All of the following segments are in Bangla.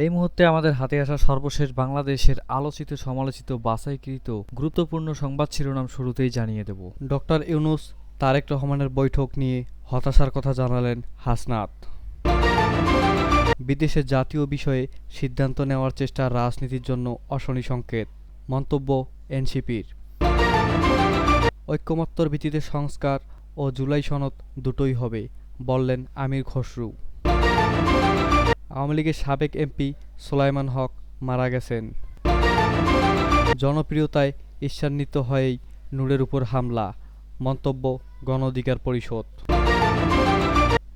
এই মুহূর্তে আমাদের হাতে আসা সর্বশেষ বাংলাদেশের আলোচিত সমালোচিত বাছাইকৃত গুরুত্বপূর্ণ সংবাদ শিরোনাম শুরুতেই জানিয়ে দেব। ডক্টর ইউনূস তারেক রহমানের বৈঠক নিয়ে হতাশার কথা জানালেন হাসনাত। বিদেশে জাতীয় বিষয়ে সিদ্ধান্ত নেওয়ার চেষ্টা রাজনীতির জন্য অশনি সংকেত, মন্তব্য এনসিপির। ঐকমত্যর ভিত্তিতে সংস্কার ও জুলাই সনদ দুটোই হবে, বললেন আমির খসরু। আওয়ামী লীগের সাবেক এমপি সোলায়মান হক মারা গেছেন। জনপ্রিয়তায় ঈর্ষান্বিত হয়েই নূরের উপর হামলা, মন্তব্য গণ অধিকার পরিষদ।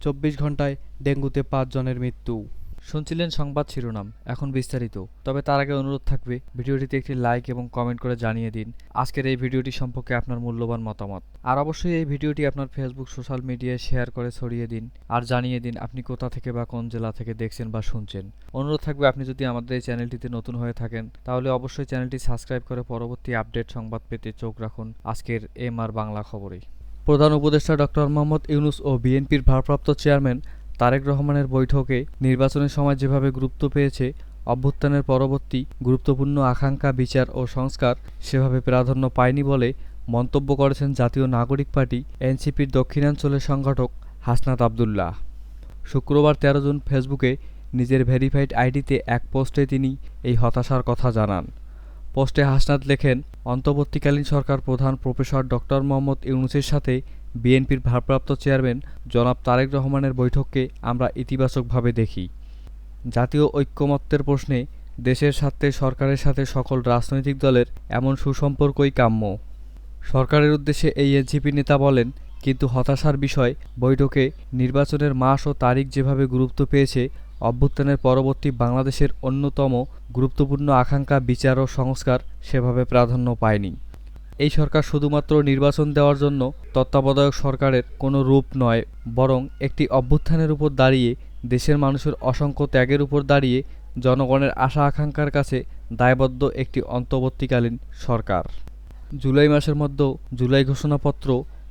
24 ঘন্টায় ডেঙ্গুতে 5 জনের মৃত্যু। শুনছিলেন সংবাদ শিরোনাম, এখন বিস্তারিত। তবে তার আগে অনুরোধ থাকবে ভিডিওটিতে একটি লাইক এবং কমেন্ট করে জানিয়ে দিন আজকের এই ভিডিওটি সম্পর্কে আপনার মূল্যবান মতামত। আর অবশ্যই এই ভিডিওটি আপনার ফেসবুক সোশ্যাল মিডিয়ায় শেয়ার করে ছড়িয়ে দিন আর জানিয়ে দিন আপনি কোথা থেকে বা কোন জেলা থেকে দেখছেন বা শুনছেন। অনুরোধ থাকবে আপনি যদি আমাদের এই চ্যানেলটিতে নতুন হয়ে থাকেন তাহলে অবশ্যই চ্যানেলটি সাবস্ক্রাইব করে পরবর্তী আপডেট সংবাদ পেতে চোখ রাখুন আজকের এমআর বাংলা খবরে। প্রধান উপদেষ্টা ডক্টর মোহাম্মদ ইউনূস ও বিএনপির ভারপ্রাপ্ত চেয়ারম্যান তারেক রহমানের বৈঠকে নির্বাচনের সময় যেভাবে গুরুত্ব পেয়েছে অভ্যুত্থানের পরবর্তী গুরুত্বপূর্ণ আকাঙ্ক্ষা বিচার ও সংস্কার সেভাবে প্রাধান্য পায়নি বলে মন্তব্য করেছেন জাতীয় নাগরিক পার্টি এনসিপির দক্ষিণাঞ্চলের সংগঠক হাসনাত আব্দুল্লাহ। শুক্রবার 13 জুন ফেসবুকে নিজের ভেরিফাইড আইডিতে এক পোস্টে তিনি এই হতাশার কথা জানান। পোস্টে হাসনাত লেখেন, অন্তর্বর্তীকালীন সরকার প্রধান প্রফেসর ডক্টর মোহাম্মদ ইউনূসের সাথে বিএনপির ভারপ্রাপ্ত চেয়ারম্যান জনাব তারেক রহমানের বৈঠককে আমরা ইতিবাচকভাবে দেখি। জাতীয় ঐকমত্যের প্রশ্নে দেশের স্বার্থে সরকারের সাথে সকল রাজনৈতিক দলের এমন সুসম্পর্কই কাম্য। সরকারের উদ্দেশ্যে এই এনসিপি নেতা বলেন, কিন্তু হতাশার বিষয় বৈঠকে নির্বাচনের মাস ও তারিখ যেভাবে গুরুত্ব পেয়েছে অভ্যুত্থানের পরবর্তী বাংলাদেশের অন্যতম গুরুত্বপূর্ণ আকাঙ্ক্ষা বিচার ও সংস্কার সেভাবে প্রাধান্য পায়নি। এই সরকার শুধুমাত্র নির্বাচন দেওয়ার জন্য তত্ত্বাবধায়ক সরকারের কোনো রূপ নয়, বরং একটি অভ্যুত্থানের উপর দাঁড়িয়ে দেশের মানুষের অসংখ্য ত্যাগের উপর দাঁড়িয়ে জনগণের আশা আকাঙ্ক্ষার কাছে দায়বদ্ধ একটি অন্তর্বর্তীকালীন সরকার। জুলাই মাসের মধ্যে জুলাই ঘোষণাপত্র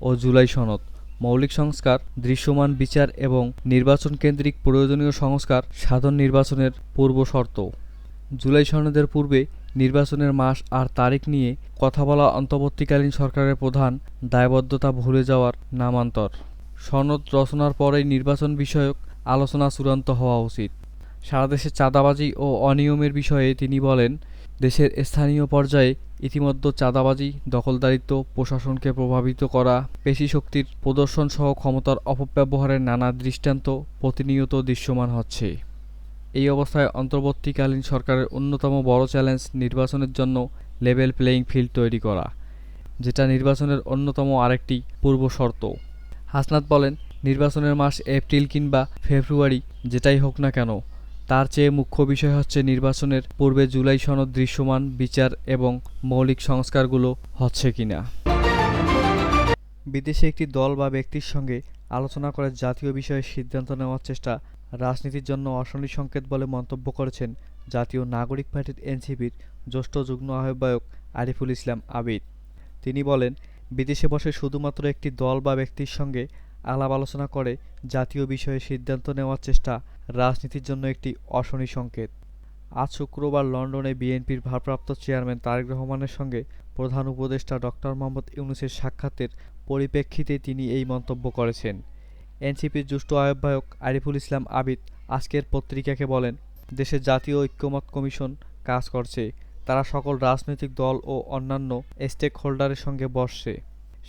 ও জুলাই সনদ, মৌলিক সংস্কার, দৃশ্যমান বিচার এবং নির্বাচন কেন্দ্রিক প্রয়োজনীয় সংস্কার সাধন নির্বাচনের পূর্ব শর্ত। জুলাই সনদের পূর্বে নির্বাচনের মাস আর তারিখ নিয়ে কথা বলা অন্তর্বর্তীকালীন সরকারের প্রধান দায়বদ্ধতা ভুলে যাওয়ার নামান্তর। সনদ রচনার পরেই নির্বাচন বিষয়ক আলোচনা চূড়ান্ত হওয়া উচিত। সারা দেশে চাঁদাবাজি ও অনিয়মের বিষয়ে তিনি বলেন, দেশের স্থানীয় পর্যায়ে ইতিমধ্যে চাঁদাবাজি, দখলদারিত্ব, প্রশাসনকে প্রভাবিত করা, পেশিশক্তির প্রদর্শন সহ ক্ষমতার অপব্যবহারের নানা দৃষ্টান্ত প্রতিনিয়ত দৃশ্যমান হচ্ছে। এই অবস্থায় অন্তর্বর্তীকালীন সরকারের অন্যতম বড় চ্যালেঞ্জ নির্বাচনের জন্য লেভেল প্লেয়িং ফিল্ড তৈরি করা, যেটা নির্বাচনের অন্যতম আরেকটি পূর্ব শর্ত। হাসনাত বলেন, নির্বাচনের মাস এপ্রিল কিংবা ফেব্রুয়ারি যেটাই হোক না কেন, তার চেয়ে মুখ্য বিষয় হচ্ছে নির্বাচনের পূর্বে জুলাই সনদ দৃশ্যমান বিচার এবং মৌলিক সংস্কারগুলো হচ্ছে কিনা। বিদেশে একটি দল বা ব্যক্তির সঙ্গে আলোচনা করে জাতীয় বিষয়ে সিদ্ধান্ত নেওয়ার চেষ্টা রাজনীতির জন্য অশনি সংকেত বলে মন্তব্য করেছেন জাতীয় নাগরিক পার্টির এনসিপির জ্যেষ্ঠ যুগ্ম আহ্বায়ক আরিফুল ইসলাম আবিদ। তিনি বলেন, বিদেশে বসে শুধুমাত্র একটি দল বা ব্যক্তির সঙ্গে আলাপ আলোচনা করে জাতীয় বিষয়ে সিদ্ধান্ত নেওয়ার চেষ্টা রাজনীতির জন্য একটি অশনি সংকেত। আজ শুক্রবার লন্ডনে বিএনপির ভারপ্রাপ্ত চেয়ারম্যান তারেক রহমানের সঙ্গে প্রধান উপদেষ্টা ডক্টর মোহাম্মদ ইউনূসের সাক্ষাতের পরিপ্রেক্ষিতে তিনি এই মন্তব্য করেছেন। এনসিপির জ্যেষ্ঠ আহ্বায়ক আরিফুল ইসলাম আবিদ আজকের পত্রিকাকে বলেন, দেশে জাতীয় ঐকমত্য কমিশন কাজ করছে, তারা সকল রাজনৈতিক দল ও অন্যান্য স্টেক হোল্ডারের সঙ্গে বসছে।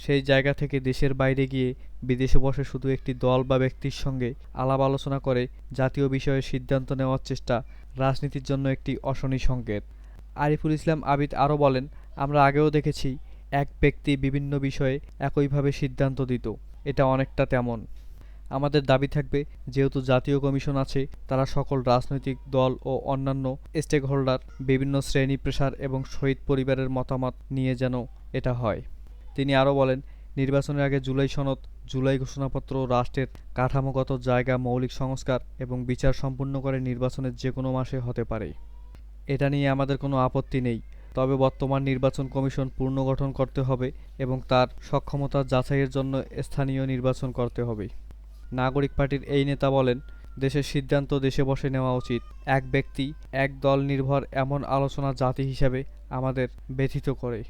সেই জায়গা থেকে দেশের বাইরে গিয়ে বিদেশে বসে শুধু একটি দল বা ব্যক্তির সঙ্গে আলাপ আলোচনা করে জাতীয় বিষয়ে সিদ্ধান্ত নেওয়ার চেষ্টা রাজনীতির জন্য একটি অশনি সংকেত। আরিফুল ইসলাম আবিদ আরও বলেন, আমরা আগেও দেখেছি এক ব্যক্তি বিভিন্ন বিষয়ে একইভাবে সিদ্ধান্ত দিত, এটা অনেকটা তেমন। আমাদের দাবি থাকবে, যেহেতু জাতীয় কমিশন আছে, তারা সকল রাজনৈতিক দল ও অন্যান্য স্টেক হোল্ডার, বিভিন্ন শ্রেণী পেশার এবং শহীদ পরিবারের মতামত নিয়ে যেন এটা হয়। তিনি আরও বলেন, নির্বাচনের আগে জুলাই সনদ, জুলাই ঘোষণাপত্র রাষ্ট্রের কাঠামোগত জায়গা, মৌলিক সংস্কার এবং বিচার সম্পূর্ণ করে নির্বাচনের যে কোনো মাসে হতে পারে। এটা নিয়ে আমাদের কোনো আপত্তি নেই, তবে বর্তমান নির্বাচন কমিশন পুনর্গঠন করতে হবে এবং তার সক্ষমতা যাচাইয়ের জন্য স্থানীয় নির্বাচন করতে হবে। নাগরিক পার্টির এই নেতা বলেন, দেশের সিদ্ধান্ত দেশে বসে নেওয়া উচিত। এক ব্যক্তি এক দল নির্ভর এমন আলোচনা জাতি হিসাবে আমাদের ব্যথিত করে।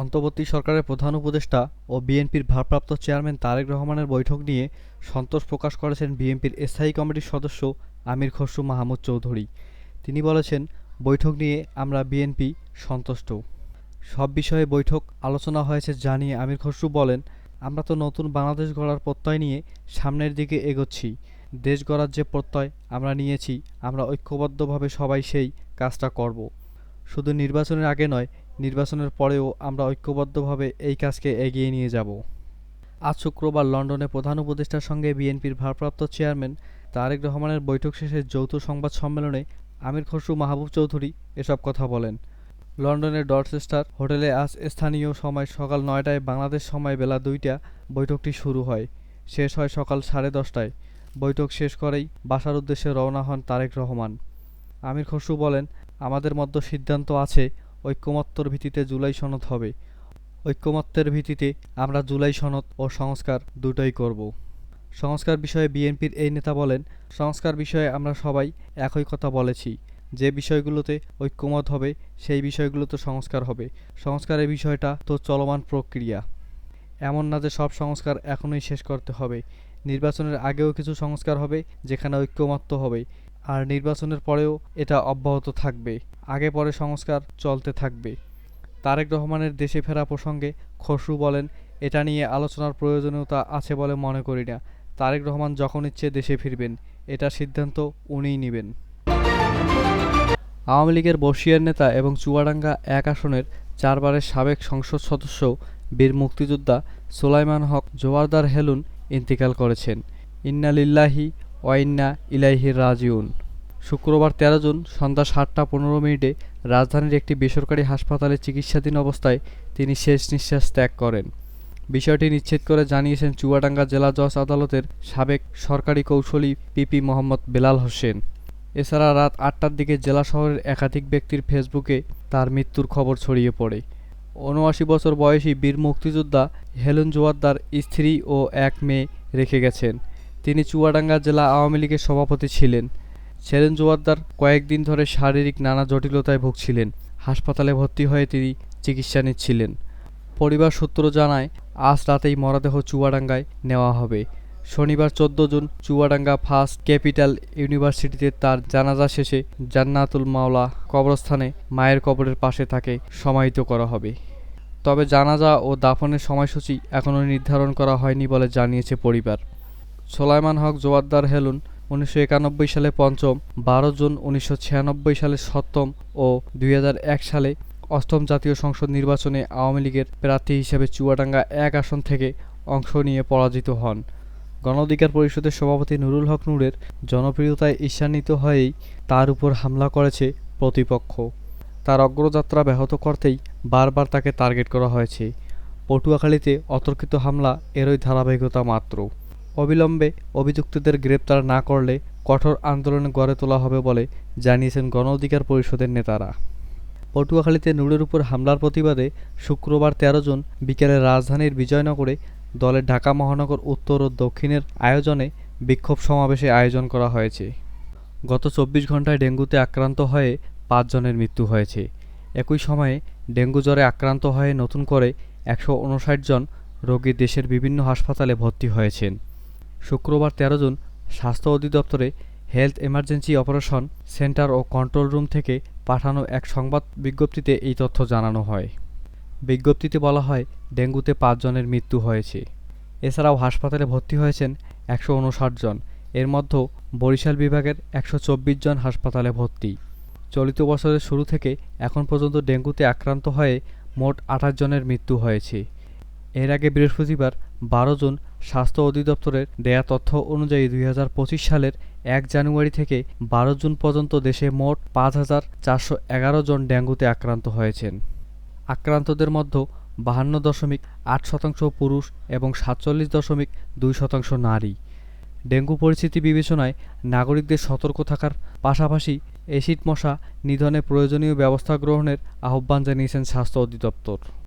অন্তর্বর্তী সরকারের প্রধান উপদেষ্টা ও বিএনপির ভারপ্রাপ্ত চেয়ারম্যান তারেক রহমানের বৈঠক নিয়ে সন্তোষ প্রকাশ করেছেন বিএনপির স্থায়ী কমিটির সদস্য আমির খসরু মাহমুদ চৌধুরী। তিনি বলেছেন, বৈঠক নিয়ে আমরা বিএনপি সন্তুষ্ট। সব বিষয়ে বৈঠক আলোচনা হয়েছে জানিয়ে আমির খসরু বলেন, আমরা তো নতুন বাংলাদেশ গড়ার প্রত্যয় নিয়ে সামনের দিকে এগোচ্ছি। দেশ গড়ার যে প্রত্যয় আমরা নিয়েছি, আমরা ঐক্যবদ্ধভাবে সবাই সেই কাজটা করব। শুধু নির্বাচনের আগে নয়, নির্বাচনের পরেও আমরা ঐক্যবদ্ধভাবে এই কাজকে এগিয়ে নিয়ে যাব। আজ শুক্রবার লন্ডনে প্রধান উপদেষ্টার সঙ্গে বিএনপির ভারপ্রাপ্ত চেয়ারম্যান তারেক রহমানের বৈঠক শেষে যৌথ সংবাদ সম্মেলনে আমির খসরু মাহবুব চৌধুরী এসব কথা বলেন। লন্ডনের ডরচেস্টার হোটেলে আজ স্থানীয় সময় সকাল ৯টায়, বাংলাদেশ সময় বেলা ২টা বৈঠকটি শুরু হয়। শেষ হয় সকাল 10:30টায়। বৈঠক শেষ করেই বাসার উদ্দেশ্যে রওনা হন তারেক রহমান। আমির খসরু বলেন, আমাদের মধ্যে সিদ্ধান্ত আছে ঐকমত্যর ভিত্তিতে জুলাই সনদ হবে। ঐকমত্যের ভিত্তিতে আমরা জুলাই সনদ ও সংস্কার দুটোই করব। সংস্কার বিষয়ে বিএনপির এই নেতা বলেন, সংস্কার বিষয়ে আমরা সবাই একই কথা বলেছি। যে বিষয়গুলোতে ঐকমত হবে সেই বিষয়গুলোতে সংস্কার হবে। সংস্কারের বিষয়টা তো চলমান প্রক্রিয়া। এমন না যে সব সংস্কার এখনই শেষ করতে হবে। নির্বাচনের আগেও কিছু সংস্কার হবে যেখানে ঐকমত্য হবে, আর নির্বাচনের পরেও এটা অব্যাহত থাকবে। আগে পরে সংস্কার চলতে থাকবে। তারেক রহমানের দেশে ফেরা প্রসঙ্গে খসরু বলেন, এটা নিয়ে আলোচনার প্রয়োজনীয়তা আছে বলে মনে করি না। তারেক রহমান যখন ইচ্ছে দেশে ফিরবেন, এটা সিদ্ধান্ত উনিই নেবেন। আওয়ামী লীগের বর্ষীয়ান নেতা এবং চুয়াডাঙ্গা ১ আসনের ৪ বারের সাবেক সংসদ সদস্য বীর মুক্তিযোদ্ধা সোলায়মান হক জোয়ারদার হেলুন ইন্তেকাল করেছেন। ইন্না লিল্লাহি ওয়া ইন্না ইলাইহি রাজিউন। শুক্রবার ১৩ জুন সন্ধ্যা ৭টা ১৫ মিনিটে রাজধানীর একটি বেসরকারি হাসপাতালে চিকিৎসাধীন অবস্থায় তিনি শেষ নিঃশ্বাস ত্যাগ করেন। বিষয়টি নিশ্চিত করে জানিয়েছেন চুয়াডাঙ্গা জেলা জজ আদালতের সাবেক সরকারি কৌঁসুলি পিপি মোহাম্মদ বেলাল হোসেন। এছাড়া রাত ৮টার দিকে জেলা শহরের একাধিক ব্যক্তির ফেসবুকে তার মৃত্যুর খবর ছড়িয়ে পড়ে। ৭৯ বছর বয়সী বীর মুক্তিযোদ্ধা হেলুন জোয়ারদার স্ত্রী ও এক মেয়ে রেখে গেছেন। তিনি চুয়াডাঙ্গা জেলা আওয়ামী লীগের সভাপতি ছিলেন। হেলুন জোয়ারদার কয়েকদিন ধরে শারীরিক নানা জটিলতায় ভুগছিলেন। হাসপাতালে ভর্তি হয়ে তিনি চিকিৎসা নিচ্ছিলেন। পরিবার সূত্র জানায়, আজ রাতেই মরদেহ চুয়াডাঙ্গায় নেওয়া হবে। শনিবার ১৪ জুন চুয়াডাঙ্গা ফার্স্ট ক্যাপিটাল ইউনিভার্সিটিতে তার জানাজা শেষে জান্নাতুল মাওলা কবরস্থানে মায়ের কবরের পাশে তাকে সমাহিত করা হবে। তবে জানাজা ও দাফনের সময়সূচি এখনও নির্ধারণ করা হয়নি বলে জানিয়েছে পরিবার। সোলায়মান হক জোয়ারদার হেলুন ১৯৯১ সালে পঞ্চম, ১২ জুন ১৯৯৬ সালে সপ্তম ও ২০০১ সালে অষ্টম জাতীয় সংসদ নির্বাচনে আওয়ামী লীগের প্রার্থী হিসেবে চুয়াডাঙ্গা ১ আসন থেকে অংশ নিয়ে পরাজিত হন। গণ অধিকার পরিষদের সভাপতি নুরুল হক নূরের জনপ্রিয়তায় ঈর্ষান্বিত হয়েই তার উপর হামলা করেছে প্রতিপক্ষ। তার অগ্রযাত্রা ব্যাহত করতেই বারবার তাকে টার্গেট করা হয়েছে। পটুয়াখালীতে অতর্কিত হামলা এরই ধারাবাহিকতা মাত্র। অবিলম্বে অভিযুক্তদের গ্রেপ্তার না করলে কঠোর আন্দোলন গড়ে তোলা হবে বলে জানিয়েছেন গণ অধিকার পরিষদের নেতারা। পটুয়াখালীতে নূরের উপর হামলার প্রতিবাদে শুক্রবার ১৩ জুন বিকেলে রাজধানীর বিজয়নগরে দলের ঢাকা মহানগর উত্তর ও দক্ষিণের আয়োজনে বিক্ষোভ সমাবেশে আয়োজন করা হয়েছে। গত ২৪ ঘন্টায় ডেঙ্গুতে আক্রান্ত হয়ে ৫ জনের মৃত্যু হয়েছে। একই সময়ে ডেঙ্গু জ্বরে আক্রান্ত হয়ে নতুন করে ১৫৯ জন রোগী দেশের বিভিন্ন হাসপাতালে ভর্তি হয়েছেন। শুক্রবার ১৩ জুন স্বাস্থ্য অধিদপ্তরে হেলথ এমার্জেন্সি অপারেশন সেন্টার ও কন্ট্রোল রুম থেকে পাঠানো এক সংবাদ বিজ্ঞপ্তিতে এই তথ্য জানানো হয়। বিজ্ঞপ্তিতে বলা হয়, ডেঙ্গুতে ৫ জনের মৃত্যু হয়েছে। এছাড়াও হাসপাতালে ভর্তি হয়েছেন ১৫৯ জন। এর মধ্যে বরিশাল বিভাগের ১২৪ জন হাসপাতালে ভর্তি। চলিত বছরের শুরু থেকে এখন পর্যন্ত ডেঙ্গুতে আক্রান্ত হয়ে মোট ২৮ জনের মৃত্যু হয়েছে। এর আগে বৃহস্পতিবার ১২ জুন স্বাস্থ্য অধিদপ্তরের দেয়া তথ্য অনুযায়ী ২০২৫ সালের ১ জানুয়ারি থেকে ১২ জুন পর্যন্ত দেশে মোট ৫,৪১১ জন ডেঙ্গুতে আক্রান্ত হয়েছেন। আক্রান্তদের মধ্যে ৫২.৮% পুরুষ এবং ৪৭.২% নারী। ডেঙ্গু পরিস্থিতি বিবেচনায় নাগরিকদের সতর্ক থাকার পাশাপাশি অ্যাসিড মশা নিধনে প্রয়োজনীয় ব্যবস্থা গ্রহণের আহ্বান জানিয়েছেন স্বাস্থ্য অধিদপ্তর।